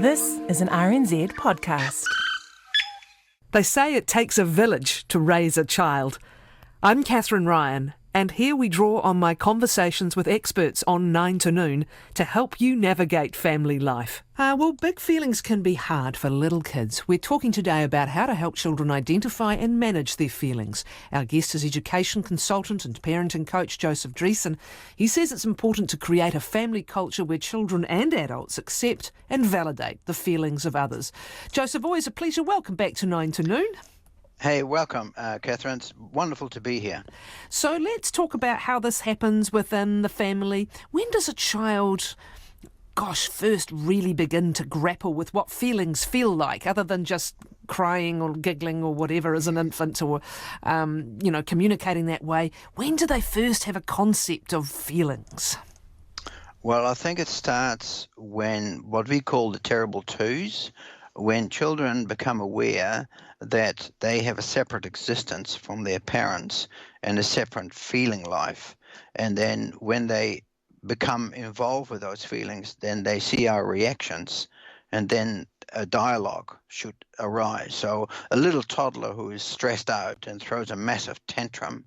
This is an RNZ podcast. They say it takes a village to raise a child. I'm Kathryn Ryan, and here we draw on my conversations with experts on 9 to Noon to help you navigate family life. Big feelings can be hard for little kids. We're talking today about how to help children identify and manage their feelings. Our guest is education consultant and parenting coach Joseph Driessen. He says it's important to create a family culture where children and adults accept and validate the feelings of others. Joseph, always a pleasure. Welcome back to 9 to Noon. Hey, welcome, Kathryn. It's wonderful to be here. So let's talk about how this happens within the family. When does a child, first really begin to grapple with what feelings feel like, other than just crying or giggling or whatever as an infant or, communicating that way? When do they first have a concept of feelings? Well, I think it starts when what we call the terrible twos, when children become aware that they have a separate existence from their parents and a separate feeling life. And then when they become involved with those feelings, then they see our reactions, and then a dialogue should arise. So a little toddler who is stressed out and throws a massive tantrum,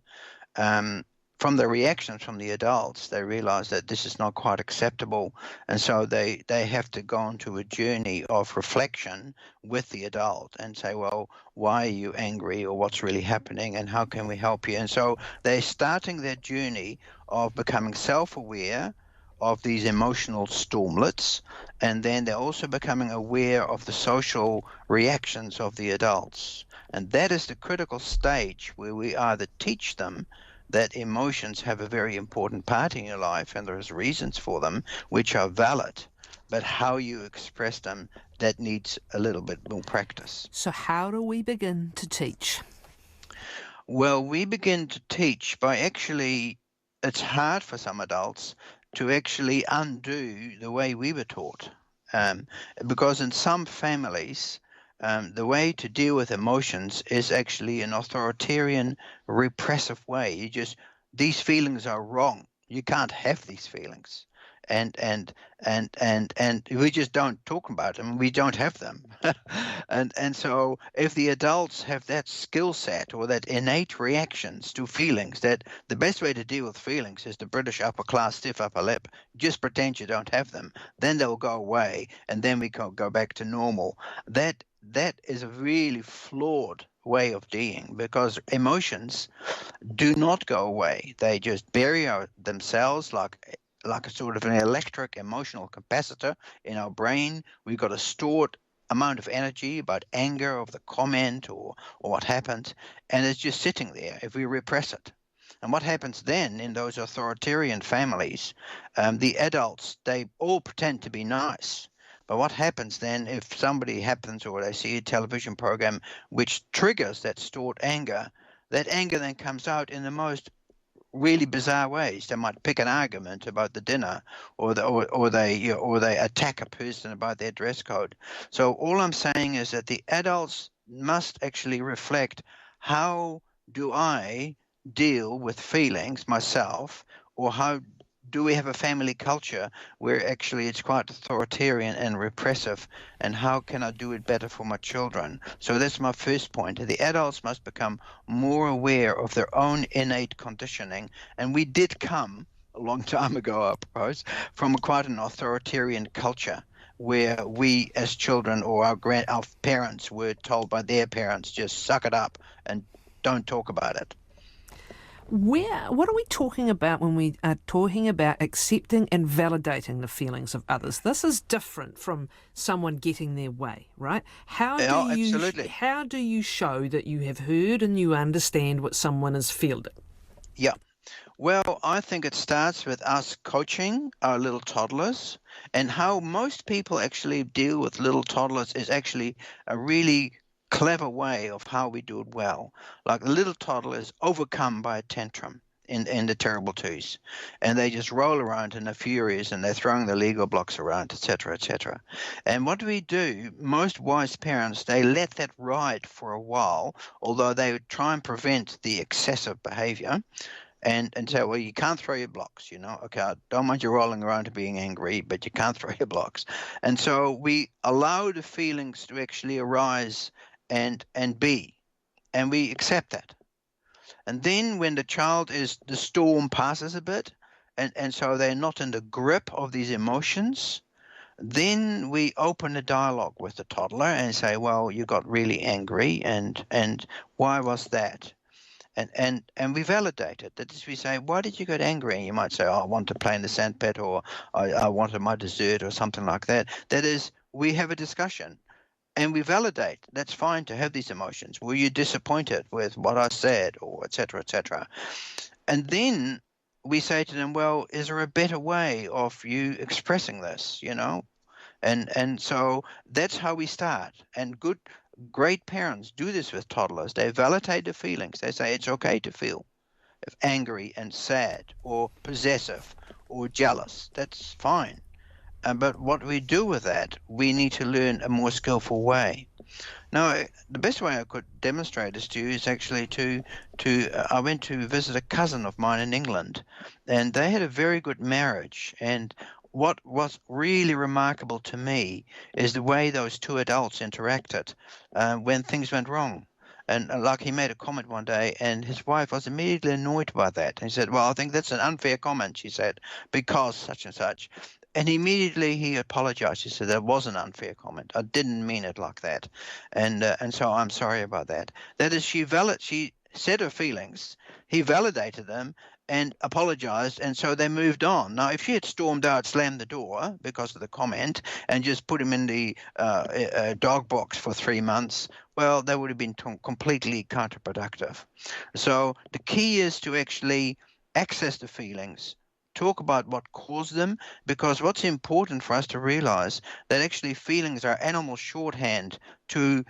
from the reactions from the adults, they realize that this is not quite acceptable. And so they have to go into a journey of reflection with the adult and say, well, why are you angry, or what's really happening, and how can we help you? And so they're starting their journey of becoming self-aware of these emotional stormlets, and then they're also becoming aware of the social reactions of the adults. And that is the critical stage where we either teach them that emotions have a very important part in your life and there's reasons for them which are valid, but how you express them, that needs a little bit more practice. So how do we begin to teach? Well, we begin to teach by it's hard for some adults to actually undo the way we were taught, because in some families, the way to deal with emotions is actually an authoritarian, repressive way. These feelings are wrong. You can't have these feelings. And we just don't talk about them. We don't have them. and so if the adults have that skill set or that innate reactions to feelings, that the best way to deal with feelings is the British upper class stiff upper lip, just pretend you don't have them, then they'll go away, and then we can go back to normal. That is a really flawed way of being, because emotions do not go away. They just bury themselves like a sort of an electric emotional capacitor in our brain. We've got a stored amount of energy about anger of the comment or what happened, and it's just sitting there if we repress it. And what happens then in those authoritarian families, the adults, they all pretend to be nice. But what happens then if somebody happens, or they see a television program which triggers that stored anger, that anger then comes out in the most really bizarre ways. They might pick an argument about the dinner, or they attack a person about their dress code. So all I'm saying is that the adults must actually reflect, how do I deal with feelings myself, or how do we have a family culture where actually it's quite authoritarian and repressive, and how can I do it better for my children? So that's my first point. The adults must become more aware of their own innate conditioning. And we did come a long time ago, I suppose, from quite an authoritarian culture where we as children, or our parents were told by their parents, just suck it up and don't talk about it. What are we talking about when we are talking about accepting and validating the feelings of others? This is different from someone getting their way, right? Absolutely. How do you show that you have heard and you understand what someone is feeling? Yeah. Well, I think it starts with us coaching our little toddlers, and how most people actually deal with little toddlers is actually a really clever way of how we do it well. Like, the little toddler is overcome by a tantrum in the terrible twos, and they just roll around and are furious, and they're throwing the Lego blocks around, etc., etc. And what do we do? Most wise parents, they let that ride for a while, although they would try and prevent the excessive behavior. and say, well, you can't throw your blocks, okay, I don't mind you rolling around to being angry, but you can't throw your blocks. And so we allow the feelings to actually arise and be, and we accept that. And then when the storm passes a bit, and so they're not in the grip of these emotions, then we open a dialogue with the toddler and say, well, you got really angry, and why was that? And we validate it. That is, we say, why did you get angry? And you might say, oh, I want to play in the sandpit, or I wanted my dessert, or something like that. That is, we have a discussion. And we validate. That's fine to have these emotions. Were you disappointed with what I said, or et cetera, et cetera? And then we say to them, well, is there a better way of you expressing this, And so that's how we start. And great parents do this with toddlers. They validate the feelings. They say it's okay to feel angry and sad, or possessive, or jealous. That's fine. But what we do with that, we need to learn a more skillful way. Now, the best way I could demonstrate this to you is actually I went to visit a cousin of mine in England, and they had a very good marriage. And what was really remarkable to me is the way those two adults interacted when things went wrong. And like, he made a comment one day, and his wife was immediately annoyed by that. And he said, well, I think that's an unfair comment, she said, because such and such. And immediately he apologized. He said, that was an unfair comment. I didn't mean it like that. And so I'm sorry about that. That is, she said her feelings, he validated them and apologized, and so they moved on. Now, if she had stormed out, slammed the door because of the comment, and just put him in the dog box for 3 months, well, that would have been completely counterproductive. So the key is to actually access the feelings, talk about what caused them, because what's important for us to realize that actually feelings are animal shorthand to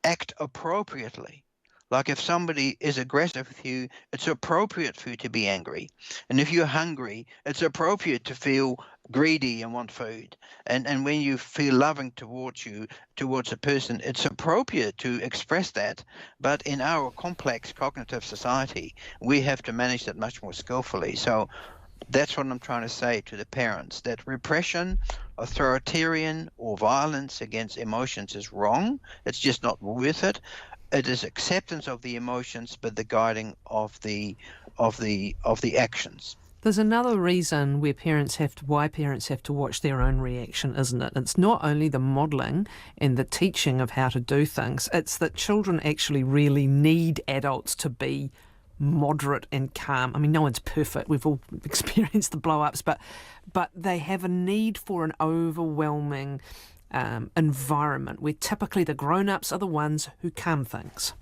act appropriately. Like, if somebody is aggressive with you, it's appropriate for you to be angry. And if you're hungry, it's appropriate to feel greedy and want food. And when you feel loving towards a person, it's appropriate to express that. But in our complex cognitive society, we have to manage that much more skillfully. So that's what I'm trying to say to the parents, that repression, authoritarian, or violence against emotions is wrong. It's just not worth it. It is acceptance of the emotions, but the guiding of the actions. There's another reason why parents have to watch their own reaction, isn't it? It's not only the modelling and the teaching of how to do things, it's that children actually really need adults to be moderate and calm. I mean, no one's perfect. We've all experienced the blow-ups, but they have a need for an overwhelming environment where typically the grown-ups are the ones who calm things.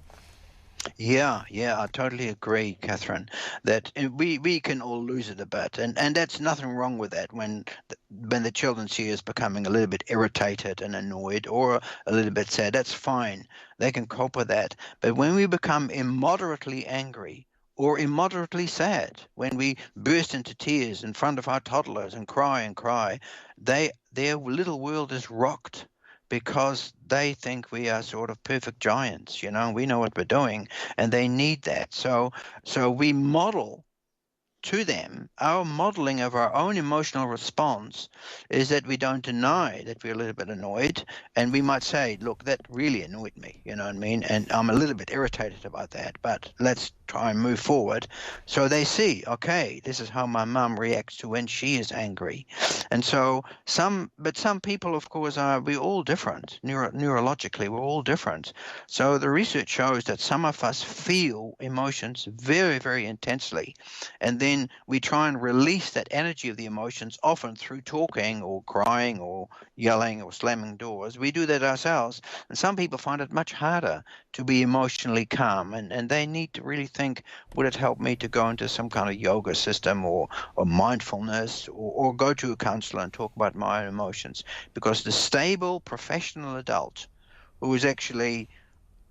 Yeah, I totally agree, Kathryn, that we can all lose it a bit, and that's nothing wrong with that when the children see us becoming a little bit irritated and annoyed, or a little bit sad. That's fine. They can cope with that. But when we become immoderately angry or immoderately sad, when we burst into tears in front of our toddlers and cry, their little world is rocked, because they think we are sort of perfect giants, we know what we're doing, and they need that. So we model to them. Our modeling of our own emotional response is that we don't deny that we're a little bit annoyed, and we might say, look, that really annoyed me, you know what I mean, and I'm a little bit irritated about that, but let's try and move forward. So they see, okay, this is how my mum reacts to when she is angry. And so some people, of course, we're all different. Neurologically, we're all different. So the research shows that some of us feel emotions very, very intensely, and then we try and release that energy of the emotions, often through talking or crying or yelling or slamming doors. We do that ourselves. And some people find it much harder to be emotionally calm, and they need to really think, would it help me to go into some kind of yoga system or mindfulness, or go to a counselor and talk about my own emotions? Because the stable professional adult who is actually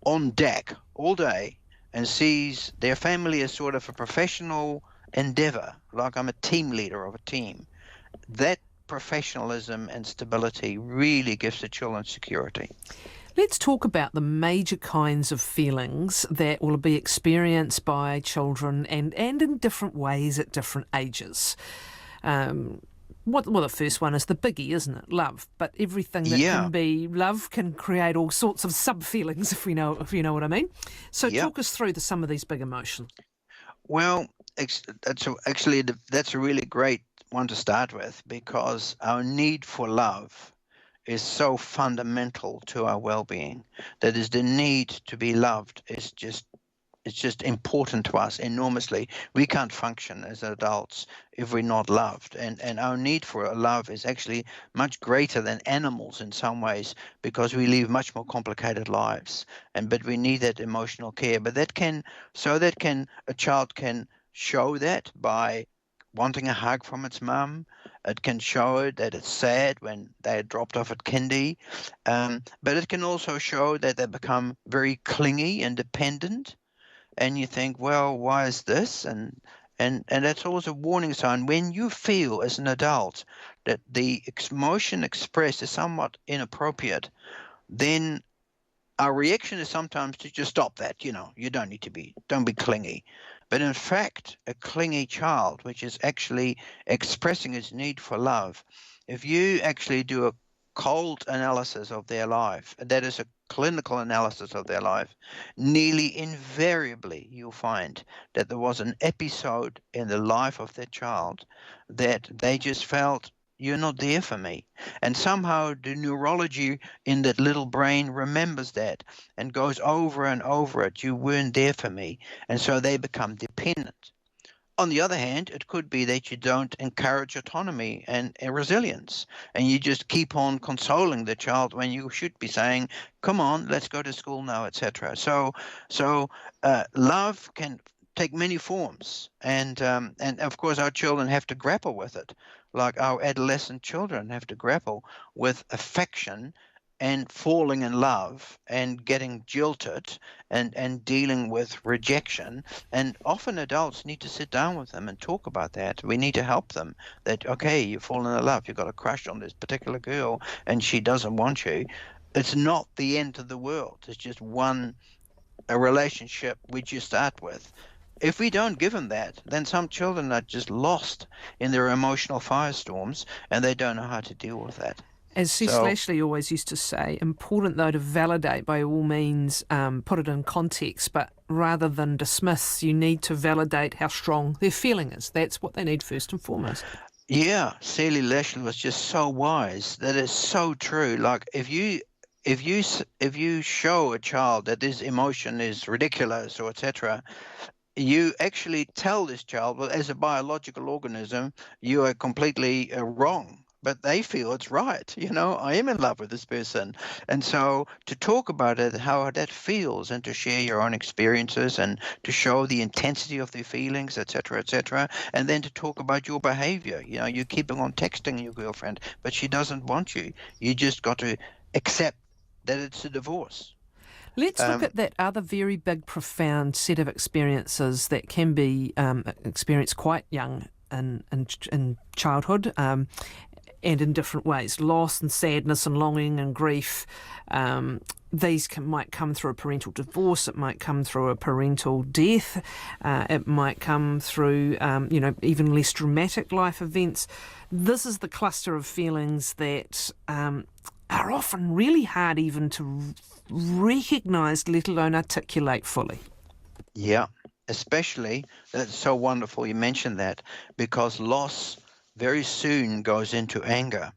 on deck all day and sees their family as sort of a professional endeavor, like I'm a team leader of a team, that professionalism and stability really gives the children security. Let's talk about the major kinds of feelings that will be experienced by children and in different ways at different ages. The first one is the biggie, isn't it? Love. But everything that Yeah. can be love can create all sorts of sub-feelings, if you know what I mean. So Yeah. talk us through some of these big emotions. Well, that's a really great one to start with, because our need for love is so fundamental to our well-being. That is, the need to be loved is just it's just important to us enormously. We can't function as adults if we're not loved. And our need for a love is actually much greater than animals in some ways, because we live much more complicated lives. But we need that emotional care. But a child can show that by wanting a hug from its mum. It can show that it's sad when they're dropped off at kindy. But it can also show that they become very clingy and dependent, and you think, well, why is this? And that's always a warning sign. When you feel as an adult that the emotion expressed is somewhat inappropriate, then our reaction is sometimes to just stop that. You don't be clingy. But in fact, a clingy child, which is actually expressing its need for love, if you actually do a cold analysis of their life, that is a clinical analysis of their life, nearly invariably you'll find that there was an episode in the life of their child that they just felt, you're not there for me. And somehow the neurology in that little brain remembers that and goes over and over it. You weren't there for me. And so they become dependent. On the other hand, it could be that you don't encourage autonomy and resilience, and you just keep on consoling the child when you should be saying, come on, let's go to school now, etc. So love can take many forms, and of course our children have to grapple with it, like our adolescent children have to grapple with affection and falling in love and getting jilted and dealing with rejection. And often adults need to sit down with them and talk about that. We need to help them that, okay, you've fallen in love, you've got a crush on this particular girl and she doesn't want you. It's not the end of the world. It's just a relationship which you start with. If we don't give them that, then some children are just lost in their emotional firestorms and they don't know how to deal with that. As Cecil Ashley always used to say, important though to validate by all means, put it in context, but rather than dismiss, you need to validate how strong their feeling is. That's what they need first and foremost. Yeah, Celie Ashley was just so wise. That is so true. Like if you show a child that this emotion is ridiculous or etc., you actually tell this child, well, as a biological organism, you are completely wrong. But they feel it's right. I am in love with this person. And so to talk about it, how that feels, and to share your own experiences and to show the intensity of their feelings, etc., and then to talk about your behavior. You're keeping on texting your girlfriend, but she doesn't want you. You just got to accept that it's a divorce. Let's look at that other very big, profound set of experiences that can be experienced quite young in childhood, and in different ways. Loss and sadness and longing and grief. These might come through a parental divorce. It might come through a parental death. It might come through, even less dramatic life events. This is the cluster of feelings that are often really hard even to recognise, let alone articulate fully. Yeah, especially, that's so wonderful you mentioned that, because loss very soon goes into anger,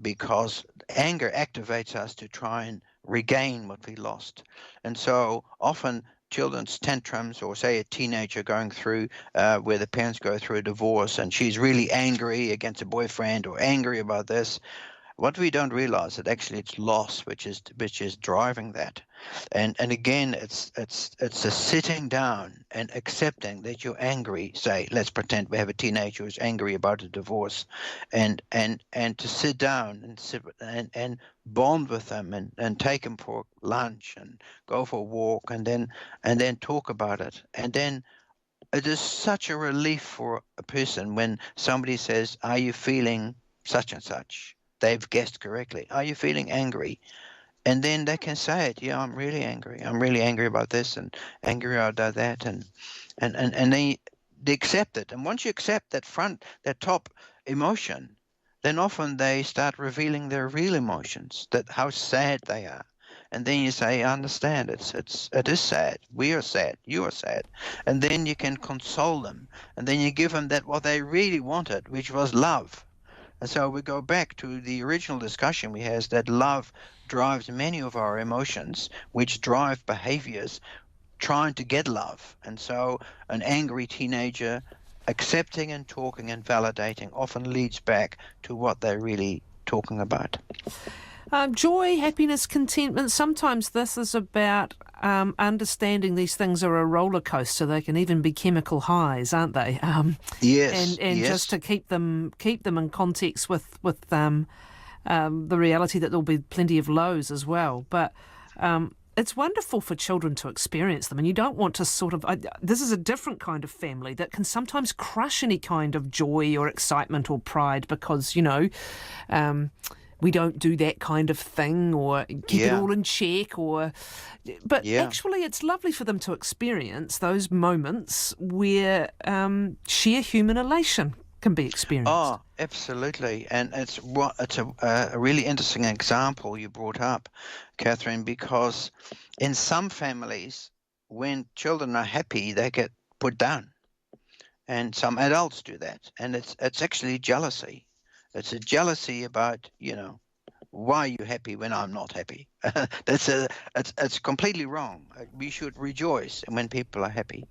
because anger activates us to try and regain what we lost. And so often children's tantrums, or say a teenager going through where the parents go through a divorce and she's really angry against a boyfriend or angry about this, what we don't realize that actually it's loss which is driving that. And again, it's a sitting down and accepting that you're angry. Say, let's pretend we have a teenager who's angry about a divorce, and to sit down and bond with them and take them for lunch and go for a walk and then talk about it. And then it is such a relief for a person when somebody says, are you feeling such and such? They've guessed correctly. Are you feeling angry? And then they can say it. Yeah, I'm really angry. I'm really angry about this and angry about that, and they accept it. And once you accept that top emotion, then often they start revealing their real emotions, that how sad they are. And then you say, I understand, it is sad. We are sad. You are sad. And then you can console them. And then you give them that what they really wanted, which was love. And so we go back to the original discussion we had, that love drives many of our emotions, which drive behaviors trying to get love. And so an angry teenager accepting and talking and validating often leads back to what they're really talking about. Joy, happiness, contentment. Sometimes this is about understanding these things are a roller coaster. They can even be chemical highs, aren't they? Yes. And yes. just to keep them in context with the reality that there'll be plenty of lows as well. But it's wonderful for children to experience them, and you don't want to this is a different kind of family that can sometimes crush any kind of joy or excitement or pride because, we don't do that kind of thing or keep it all in check but actually it's lovely for them to experience those moments where sheer human elation can be experienced. Oh, absolutely. And it's a really interesting example you brought up, Kathryn, because in some families, when children are happy, they get put down. And some adults do that. And it's actually jealousy. It's a jealousy about, why are you happy when I'm not happy? It's completely wrong. We should rejoice when people are happy,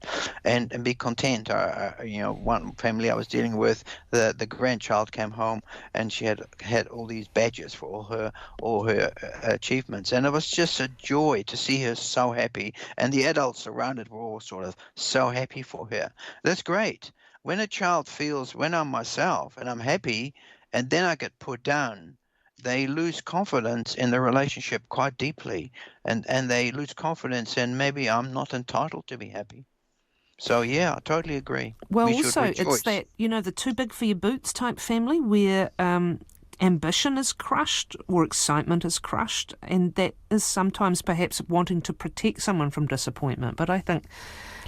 and be content. One family I was dealing with, the grandchild came home and she had all these badges for all her achievements, and it was just a joy to see her so happy, and the adults around it were all sort of so happy for her. That's great. When a child feels, when I'm myself and I'm happy, and then I get put down, they lose confidence in the relationship quite deeply, and they lose confidence in maybe I'm not entitled to be happy. So yeah, I totally agree. Well, we also should rejoice. It's that, the too big for your boots type family where ambition is crushed or excitement is crushed, and that is sometimes perhaps wanting to protect someone from disappointment. But I think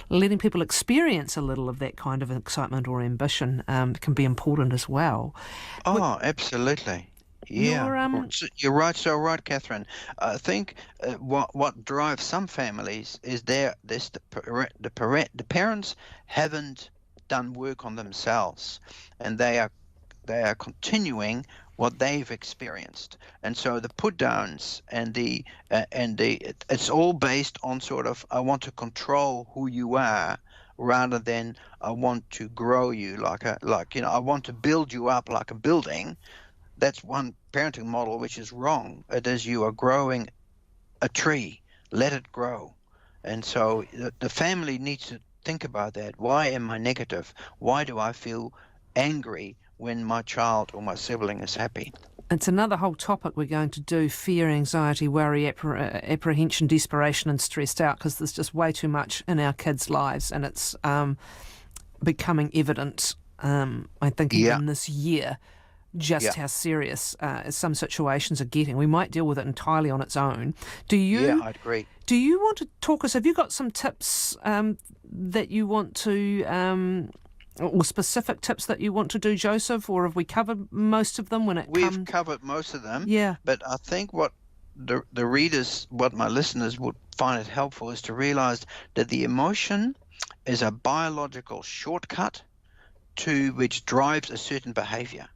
letting people experience a little of that kind of excitement or ambition can be important as well. Oh, absolutely. Yeah, you're right. So right, Kathryn. I think what drives some families is the parents haven't done work on themselves, and they are continuing what they've experienced, and so the put downs and it's all based on sort of, I want to control who you are, rather than I want to grow you I want to build you up like a building. That's one parenting model which is wrong. It is, you are growing a tree, let it grow. And so the family needs to think about that. Why am I negative? Why do I feel angry when my child or my sibling is happy? It's another whole topic we're going to do: fear, anxiety, worry, apprehension, desperation and stressed out, because there's just way too much in our kids' lives, and it's becoming evident, I think, even this year, just how serious some situations are getting. We might deal with it entirely on its own. Yeah, I'd agree. Do you want to talk us? Have you got some tips that you want to, or specific tips that you want to do, Joseph, or have we covered most of them We've covered most of them. Yeah. But I think what the readers, what my listeners would find it helpful, is to realize that the emotion is a biological shortcut to which drives a certain behavior.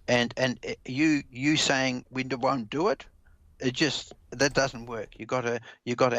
And you saying we won't do it, that doesn't work. You got to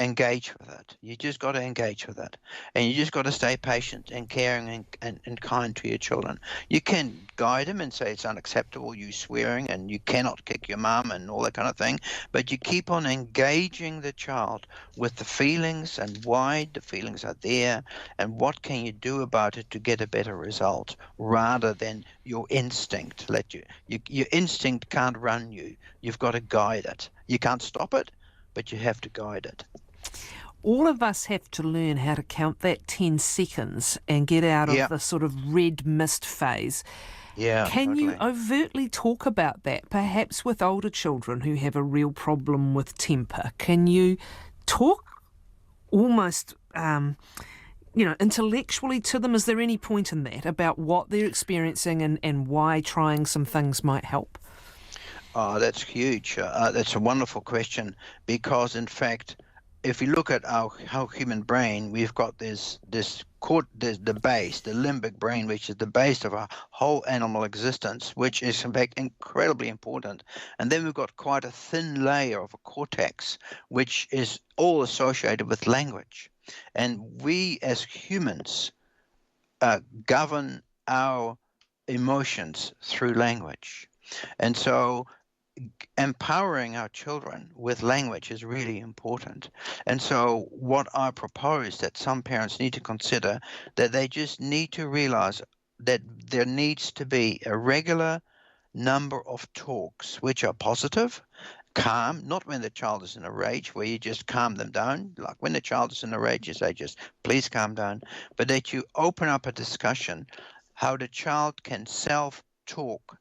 engage with it. You just got to engage with it, and you just got to stay patient and caring and kind to your children. You can guide them and say it's unacceptable, you swearing, and you cannot kick your mum and all that kind of thing. But you keep on engaging the child with the feelings and why the feelings are there, and what can you do about it to get a better result, rather than your instinct let you. Your instinct can't run you. You've got to guide it. You can't stop it, but you have to guide it. All of us have to learn how to count that 10 seconds and get out of the sort of red mist phase. Yeah, Can you totally. overtly talk about that, perhaps with older children who have a real problem with temper? Can you talk almost, intellectually to them? Is there any point in that about what they're experiencing and why trying some things might help? Oh, that's huge. That's a wonderful question because, in fact, if you look at our human brain, we've got there's the base, the limbic brain, which is the base of our whole animal existence, which is in fact incredibly important. And then we've got quite a thin layer of a cortex, which is all associated with language. And we as humans govern our emotions through language. And so empowering our children with language is really important. And so what I propose that some parents need to consider, that they just need to realize that there needs to be a regular number of talks which are positive, calm, not when the child is in a rage where you just calm them down. Like when the child is in a rage, you say just please calm down, but that you open up a discussion how the child can self-talk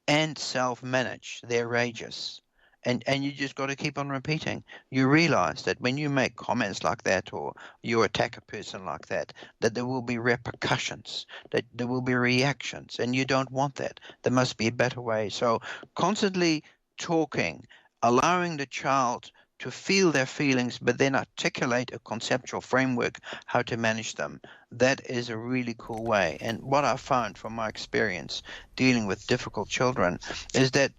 and self-manage their rages. And you just got to keep on repeating. You realize that when you make comments like that or you attack a person like that there will be repercussions, that there will be reactions, and you don't want that. There must be a better way. So constantly talking, allowing the child to feel their feelings, but then articulate a conceptual framework how to manage them. That is a really cool way. And what I found from my experience dealing with difficult children is that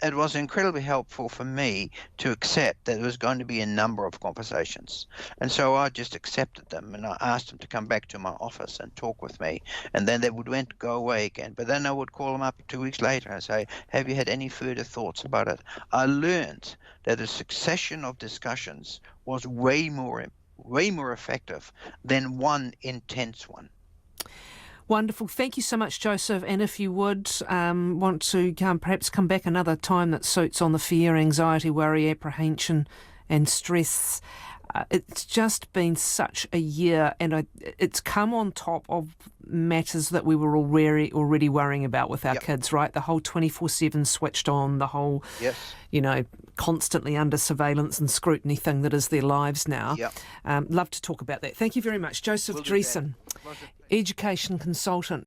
it was incredibly helpful for me to accept that there was going to be a number of conversations. And so I just accepted them and I asked them to come back to my office and talk with me. And then they would go away again. But then I would call them up 2 weeks later and say, have you had any further thoughts about it? I learned that a succession of discussions was way more effective than one intense one. Wonderful. Thank you so much, Joseph. And if you would want to perhaps come back another time that suits on the fear, anxiety, worry, apprehension and stress. It's just been such a year, and it's come on top of matters that we were already worrying about with our kids, right? The whole 24/7 switched on, the whole, constantly under surveillance and scrutiny thing that is their lives now. Love to talk about that. Thank you very much. Joseph Driessen, education consultant.